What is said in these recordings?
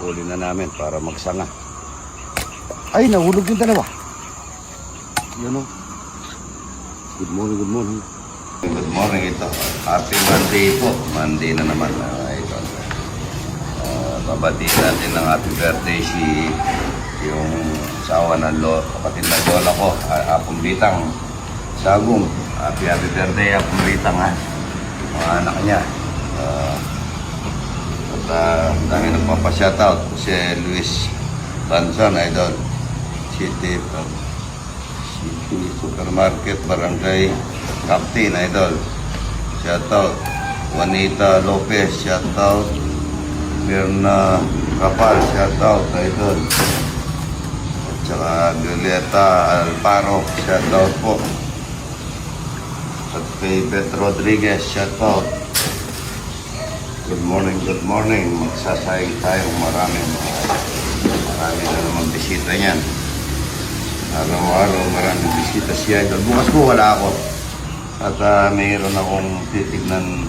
huli na namin para magsanga. Ay, nahulog yung dalawa. Yan o. Good morning, good morning. Good morning ito. Happy Monday po. Monday na naman. Ito. Babatiin natin ng happy birthday yung asawa ng kapatid ng lola ko, Apong Bitang Sagong. Happy birthday, Apong Bitang, ha. Mga anak niya. At dami nagpapashoutout. Si Luis Banson, idol. City Supermarket, Barangay Captain, idol. Shoutout. Juanita Lopez, shoutout. Mirna Kapal, shoutout, idol. At saka Violeta Alparo, shoutout po. At kay Beth Rodriguez, shoutout. Good morning. Magsasayang tayo marami na naman bisita niyan. Araw-araw maraming bisita siya. Bukas po wala ako. At mayroon akong titignan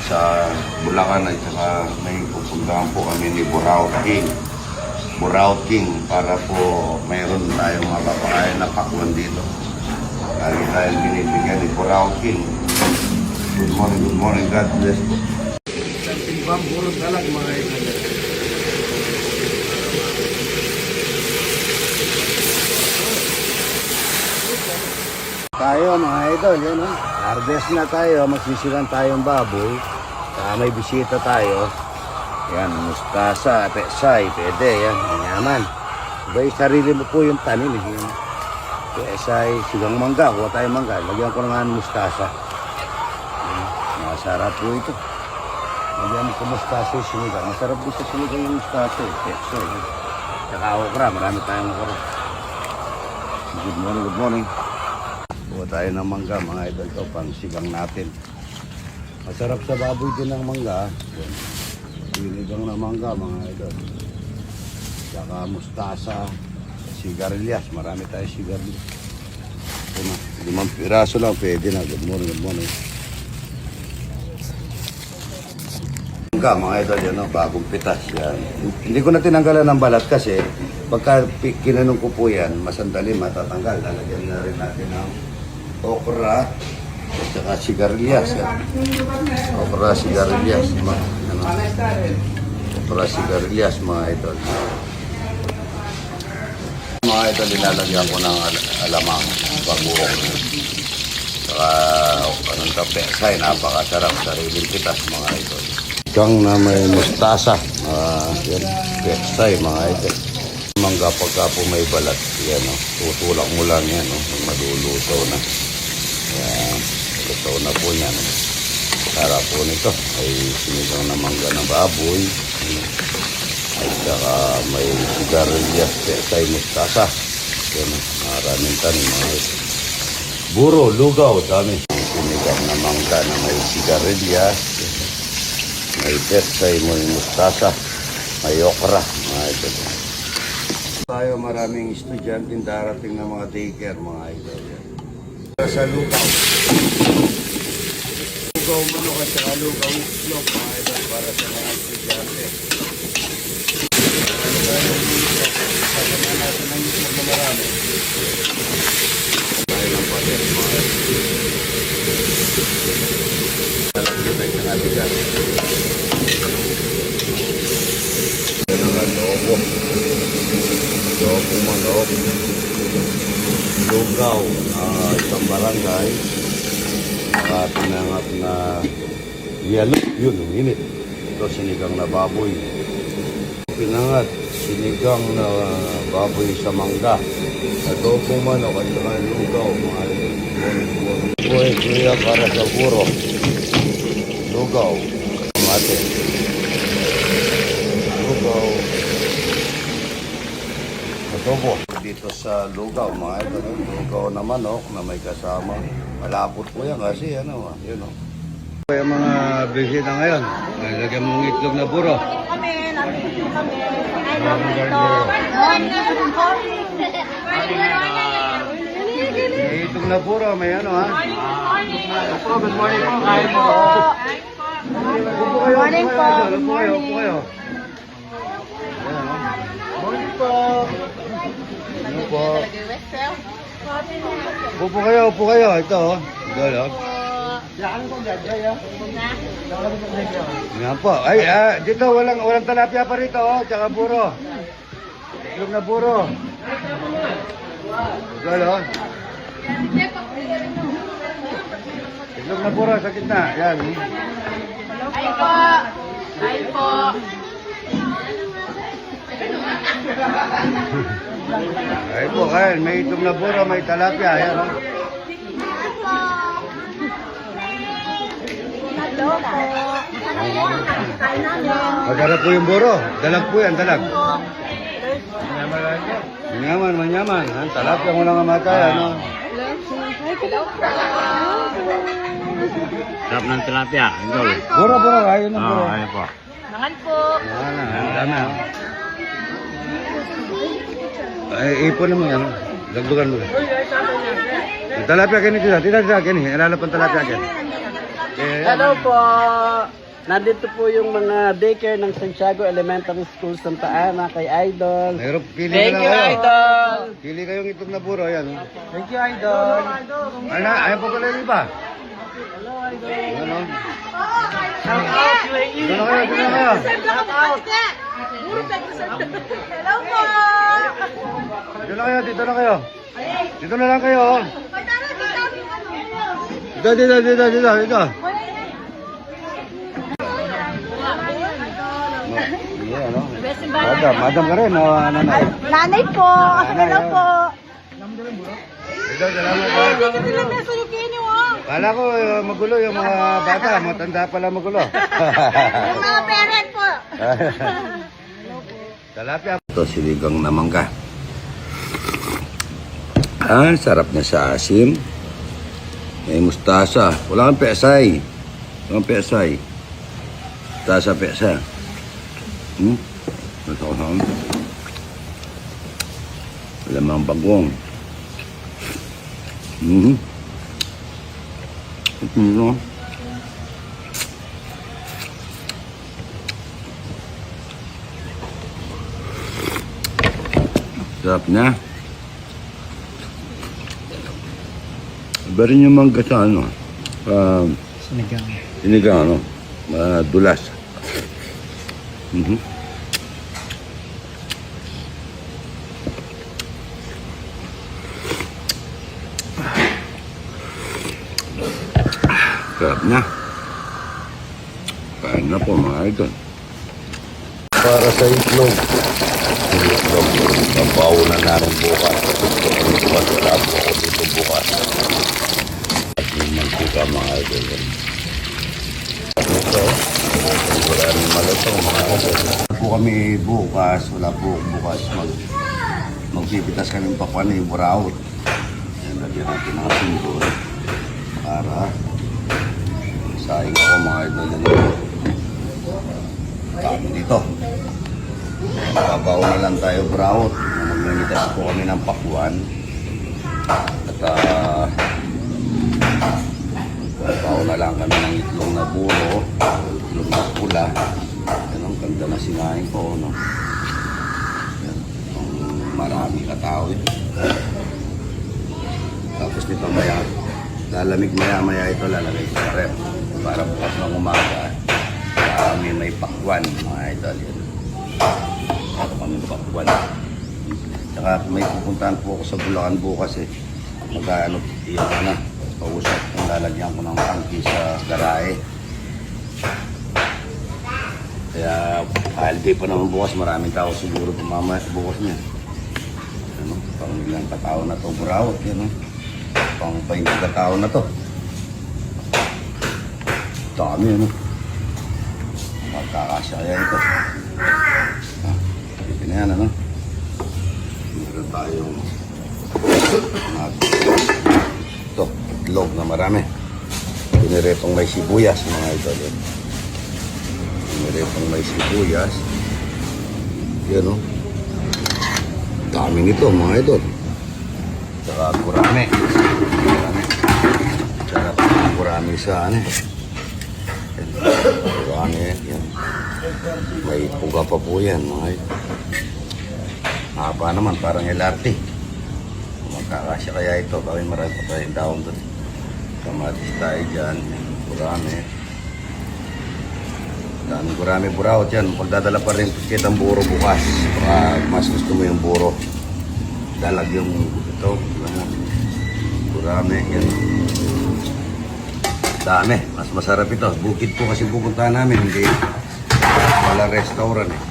sa Bulacan at saka may pupuntahan po kami ni Burao King para po mayroon tayong mapapakain na pakwan dito. Lagi tayong binibigyan ni Burao King. Good morning, God bless po. Timbang burot talag mga idol. Tayo mga idol, yun o. Harvest na tayo, magsisilan tayong baboy. May bisita tayo. Yan, mustasa, pesay, pwede, yan, manyaman. Iba'y sarili mo po yung tanim. Yan. Pesay, sigang mangga, kuha tayong mangga. Lagyan ko na nga ng mustasa. Masarap po ito. Lagyan ko mustasa yung sinigang. Masarap po sa sinigang yung mustasa. Pesay. Saka okra, marami tayong okra. Good morning. Kuha tayo ng mangga, mga idol ko, pang sigang natin. Masarap sa baboy din ng mangga. Sinigang na mangga, mga idol. Saka mustasa, sigarilyas. Marami tayo sigarilyas. 5 piraso lang, pwede na. Good morning. Mangga, mga idol, yan o, bagong pitas. Yan. Hindi ko na tinanggalan ng balat kasi pagka kinanong ko po yan, masandali matatanggal. Lalagyan na rin natin ng okra at saka sigarilyas. Okra, sigarilyas. Okra, sigarilyas, mga idol. Mga idol, linalagyan ko ng alamang bagoong. Saka, anong tapesay, napakasarap. Sariling pitas, mga idol. Kang na may mustasa. Yan, pesay, mga idol. Mangga pagka po may balat. Yan, tutulak mo lang yan. Maluluto na. Yan, luto na po yan. Sarap po nito. Ay sinigang na mangga na baboy. At saka may sigarilyas, pesay, mustasa. Yan, maraming tanim, mga idol. Buro, lugaw, dami. Sinigang na mangga na may sigarilyas. May pesay, may mustasa, may okra, mga idol. Tayo maraming estudyante darating ng mga daycare, mga idol. Sa lugaw. Lugaw manok at saka lugaw islog, mga idol, para sa mga estudyante. Kasama natin ang islog na marami. Tayo ng pader, mga idol. Talagyan tayo ng abigan. Lobo manok, lugaw, isang barangay, pinangat na yelo, yun, init. Ito, sinigang na baboy. Pinangat, sinigang na baboy sa mangga. Lobo manok at saka lugaw, mga buhay kuya para sa buro. Lugaw, mate. Lugaw. Adobo. Dito sa lugaw, mga idol. Lugaw na manok na may kasama. Malapot po yan kasi yun o. Yung mga bisita ngayon, nalagyan mong itlog na buro. Kami, nandito kami. May itlog na buro, may ano ha? Good morning po. Kain po. Morning po. Good morning. Upo kayo. Ayan, oh. Morning po. Ano po? Upo kayo. Ito, oh. Idol, oh. Yan po. Ay, dito walang talapia pa rito, oh. Tsaka buro. Itlog na buro. Idol, oh. Itlog na buro sa gitna. Yan. Ay po. Ay po. Ay po, kayan. May itlog na buro, may talapia. Yan, oh. Hello po. Magharap po yung buro. Dalag po yan, dalag. Manyaman. Ha? Talapia mo lang amatay, ano? Sarap ng tilapia. Idol. Buro, ayun ang buro. Ayun po. Mangan po. Yan na, ang dami, oh. Ay, ipon naman yan. Dagdugan mo. Yung talapia ganito sila. Tita, ganito. Ilalap ang talapia ganito. Hello po! Nandito po yung mga daycare ng Santiago Elementary School Santa Ana kay Idol. Mayroon, pili Thank na you, lang kayo. Idol! Pili kayong itlog na buro, yan. Oh. Thank you, Idol! Ayaw pa pala yung iba. Ano? Dito na kayo. Hello po. Dito na kayo. Dito na lang kayo. Oh. Dito. Ano? Madam ka rin, nanay. Nanay po. Hello po. Ito, salamat po. Hindi nila meso yung kini mo. Kala ko magulo yung mga bata, matanda pala magulo. Yung mga parent po. Talapia. Ito, siligang na mangga. Sarap na sa asim. May mustasa. Wala kang pesay. Pesa. Ito ko saan. Lamang bagong. Ito. Sarap na. Iba rin yung mangga sa ano. Sinigang ano. Dulas. Sarap na. Kain na po mga idol. Para sa itlog. Itlog. Mabaw na namin bukas. Bukas wala po ako dito bukas. At yung mantika mga idol. Ito. Wala rin malatong mga idol. Po kami bukas. Wala po bukas. Magpipitas kami pakwan na yung buraot. Yan, lagyan natin ang sindol. Para saing ako mga idol. Kami dito. Mababaw na lang tayo buraot. Maglilitas po kami ng pakwan. At mababaw na lang kami ng itlog na buro. Itlog na pula. Yan ang ganda na sinaing ko. No? Yan. Marami katao ito. Tapos dito maya. Lalamig maya ito lalagay ko sa rep. Para bukas ng umaga. May pakwan mga idol. Yan. Ito kami pakwan. Saka may pupuntahan po ako sa Bulacan bukas eh. Mag-ano, iyan na. Pausap kung lalagyan ko ng tangki sa garahe. Kaya holiday pa naman bukas. Maraming tao siguro pumamaya bukas niya. Ano, pang ilang katao na to burawot. Yan, pang paingkong katao na to. Dami ano. Magkakasya kaya ito. Ito na yan ano. Meron tayong ito, itlog na marami. Piniretong may sibuyas mga idol. Piniretong may sibuyas. Yan o. Daming ito mga idol. Tsaka gurame. Tsaka gurame sa ano. natin. Marami yan. May puga pa po yan mga idol. Haba naman, parang LRT. Magkakasya kaya ito, bakit marami pa tayong daon doon. Kamatis tayo dyan, marami. Daming gurami buraot yan. Pagdadala pa rin kitang buro bukas. Pag mas gusto mo yung buro, dalag yung ito. Gurami yan. Dami. Mas masarap ito. Bukid po kasi pupuntahan namin. Hindi wala restaurant eh.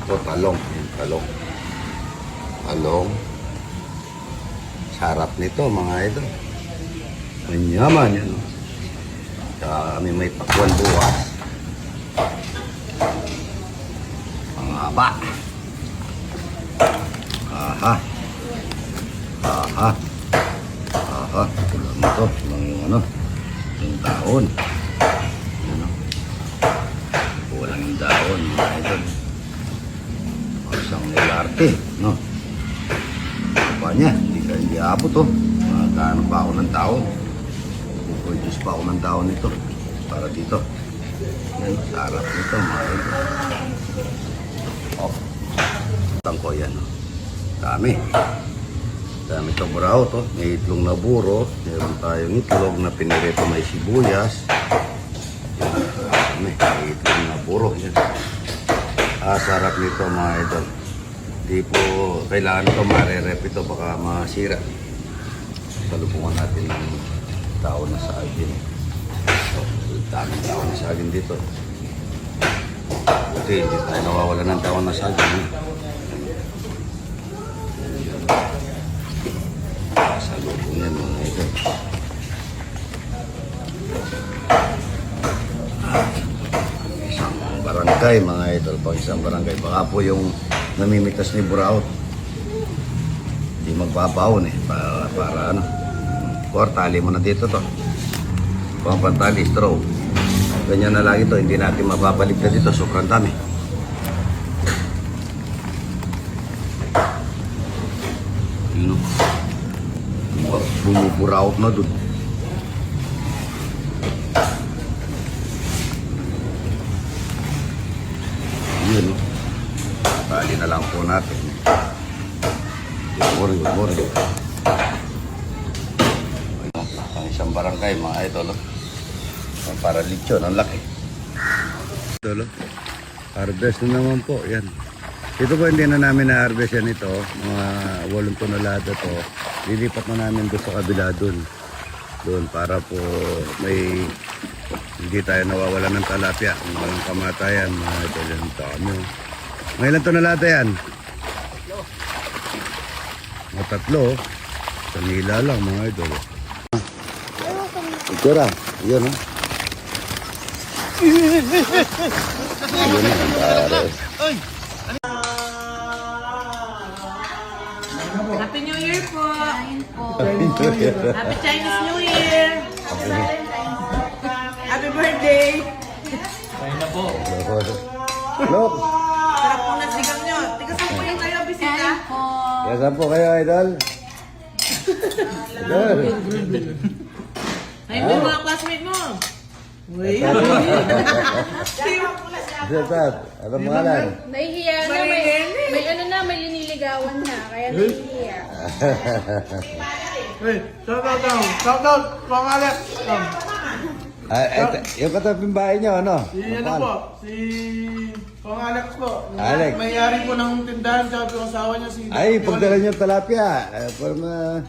Ito talong. Yung talong. Talong. Sarap nito mga ito. Manyaman yan. Tsaka kami may pakwan bukas. Haba. Aha. Aha. Aha. Kulang mo to. Kulang yung ano. Yung daon. Ano. Kulang yung daon. Mga idol. Isang LRT. No. Apa niya. Hindi abot to. Magkano pa ako ng taon. Produce pa ako ng taon nito. Para dito. Yan. Sarap nito mga idol. Oh, tangko yan. Dami. Dami ito buraot. Oh. May itlog na buro. Meron tayong itlog na pinirito may sibuyas. Yan. Dami. May itlog na buro. Yan. Sarap nito mga idol. Di po kailangan ito marerep ito. Baka masira. Salubungan natin ng tao na sa akin. Daming tao na sa akin dito. Kasi hindi tayo nawawala ng tawon na saging. Sa lubong yan mga ito. Isang barangay mga idol. Pag isang barangay. Baka po yung namimitas ni Buraot. Hindi magbabaon eh. Para ano. Tali mo na dito to. Pang pantali, straw. Ganyan na lang ito, hindi natin mababalik na dito, sobrang dami. Yun o. Bumuburaot na dun. Yun o. Tali na lang po natin. Good morning, good morning. Ang isang barangay, mga idol. Para lechon, ang laki. Ito, harvest na naman po, yan. Ito po hindi na namin na-harvest yan ito. Mga 8 tonelada to. Lilipat na namin doon sa kabila doon. Doon para po may hindi tayo nawawala ng talapia. Walang kamatayan, mga ito yan. Dami. May ilang tonelada yan? Mga 3. Sa nila lang, mga ito. Ito ra, yun ha. Yun na, pare. Happy New Year po. Happy Chinese New Year. Happy birthday. Look, Sarap po na sigang nyo. Tiga saan po yung kayo bisita? kaya saan po kayo, idol? Idol. Ayun yung mga classmate mo. Uy. Saan? Anong pangalan? Nahihiya na, may ano na, may liniligawan na, kaya nahihiya. Hey, shout out, Pang Alex. Yung kataping bahay nyo, ano? Si ano po, si Pang Alex po. Alex. May-ari po ng tindahan, sabi ko asawa niya si... Ay, pagdala nyo tilapia. Para ma...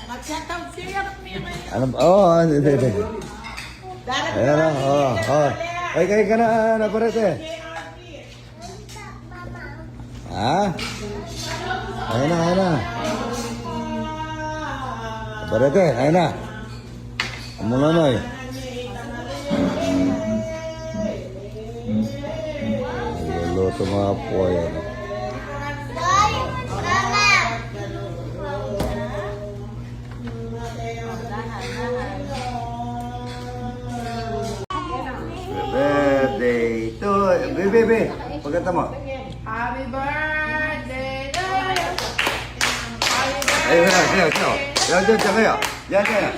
Mag-shout out siya. Ano ba? Oo, hindi. Ayan na, oo. Ay, kayo ka na, naparete. Ha? Ayun na. Naparete, ayun na. Mula na eh. Luluto mga po yan. Birthday to... Bebe, pagkata mo. Happy birthday to you. Ayun na, kayo. Yan, kayo. Yan.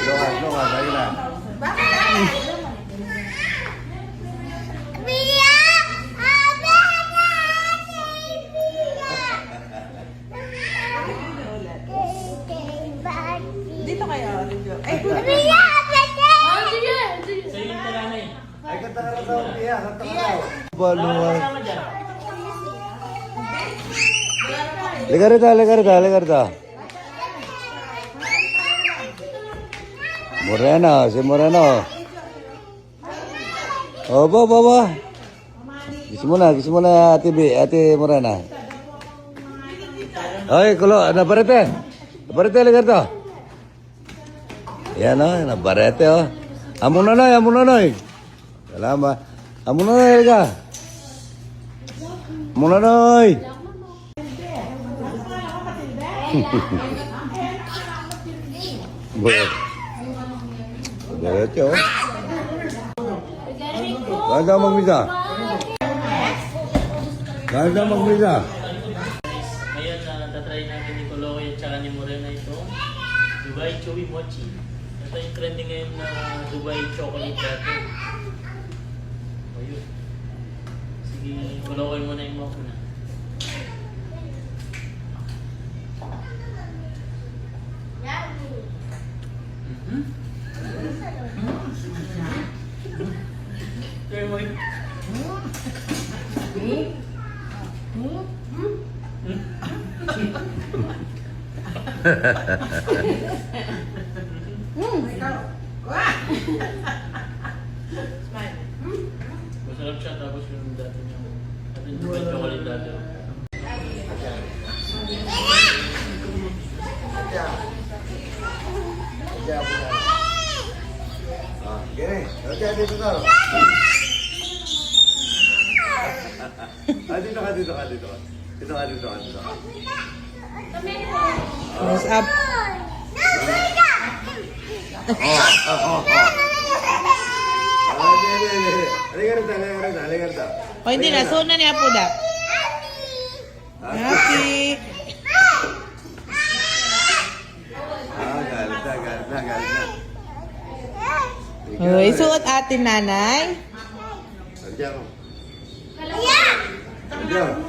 Lukas, ayun na. Dito kayo. Dito. Ay, Ah, sige! Sige! Ay, kanta ka daw, Pia. Kanta ka daw. Baluan. Liga rito. Moreno, si Moreno. Oh, baba. Kiss mo na, Ate Morena. Ay, kulo, nabarete, liga rito. Yan o, nabarete o. Amo nonoy. Salamat. Amo nonoy, liga. Amo nonoy. Barete o. Ganda magmisa. Ngayon, tatry natin ni Koloy at saka ni Morena ito. Dubai Chewy Mochi. Ito yung trending ngayon na Dubai Chocolate Butter. O yun. Sige, Koloy mo na yung mga una. Try mo yun. Masarap siya tapos yung dati niya. At yung Dubai Chocolate dati. Gini, okay, dito ka. Dito ka. Close up. Halika rito. O hindi na, so na niya po da. Happy. Galit na. Uy, suot atin nanay. Nandiyan ko. Nandiyan.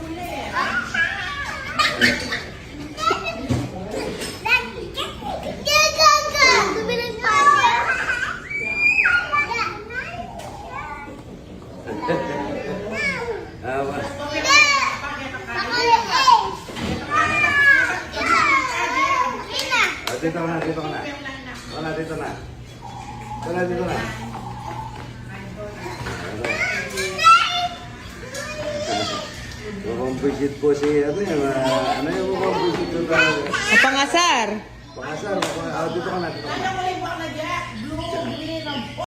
Dito na. Mukhang visit po si ano yung mukhang visit ko talaga. Pangasar. Pangasar, dito ka na.